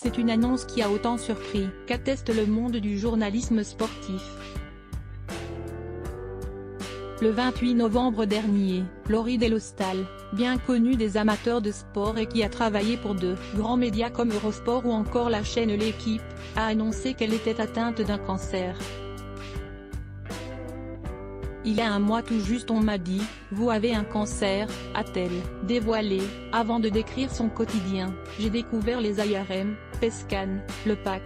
C'est une annonce qui a autant surpris qu'atteste le monde du journalisme sportif. Le 28 novembre dernier, Laurie Delhostal, bien connue des amateurs de sport et qui a travaillé pour de grands médias comme Eurosport ou encore la chaîne L'Équipe, a annoncé qu'elle était atteinte d'un cancer. Il y a un mois tout juste on m'a dit, vous avez un cancer, a-t-elle dévoilé, avant de décrire son quotidien. J'ai découvert les IRM, Pescan, le PAC.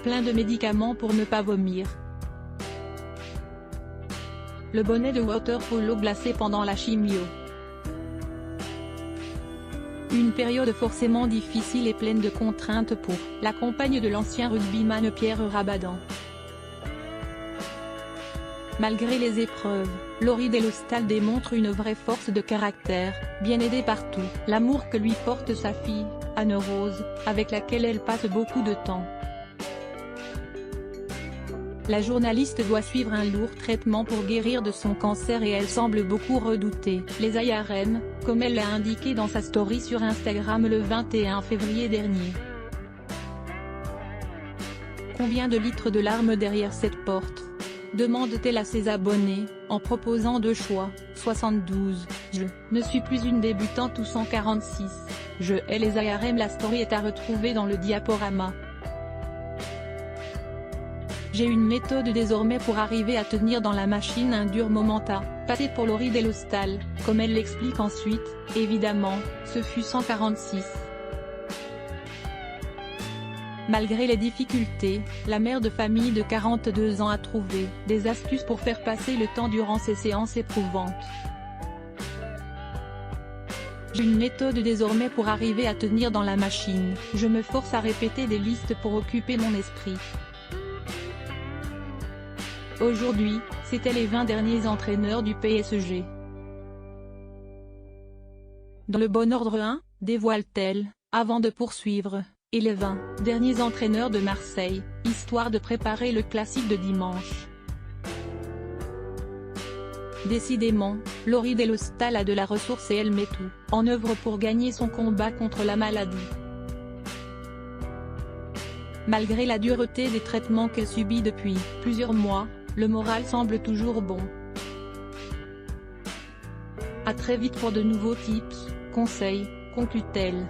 Plein de médicaments pour ne pas vomir. Le bonnet de water polo glacé pendant la chimio. Une période forcément difficile et pleine de contraintes pour la compagne de l'ancien rugbyman Pierre Rabadan. Malgré les épreuves, Laurie Delhostal démontre une vraie force de caractère, bien aidée par tout l'amour que lui porte sa fille, Anne Rose, avec laquelle elle passe beaucoup de temps. La journaliste doit suivre un lourd traitement pour guérir de son cancer et elle semble beaucoup redouter les IRM, comme elle l'a indiqué dans sa story sur Instagram le 21 février dernier. Combien de litres de larmes derrière cette porte ? Demande-t-elle à ses abonnés, en proposant deux choix, 72, je ne suis plus une débutante ou 146, je hais les IRM. La story est à retrouver dans le diaporama. J'ai une méthode désormais pour arriver à tenir dans la machine un dur moment à passer pour Laurie Delhostal, comme elle l'explique ensuite, évidemment, ce fut 146. Malgré les difficultés, la mère de famille de 42 ans a trouvé des astuces pour faire passer le temps durant ces séances éprouvantes. J'ai une méthode désormais pour arriver à tenir dans la machine, je me force à répéter des listes pour occuper mon esprit. Aujourd'hui, c'était les 20 derniers entraîneurs du PSG. Dans le bon ordre 1, dévoile-t-elle, avant de poursuivre, et les 20 derniers entraîneurs de Marseille, histoire de préparer le classique de dimanche. Décidément, Laurie Delhostal a de la ressource et elle met tout en œuvre pour gagner son combat contre la maladie. Malgré la dureté des traitements qu'elle subit depuis plusieurs mois, le moral semble toujours bon. À très vite pour de nouveaux tips, conseils, conclut-elle.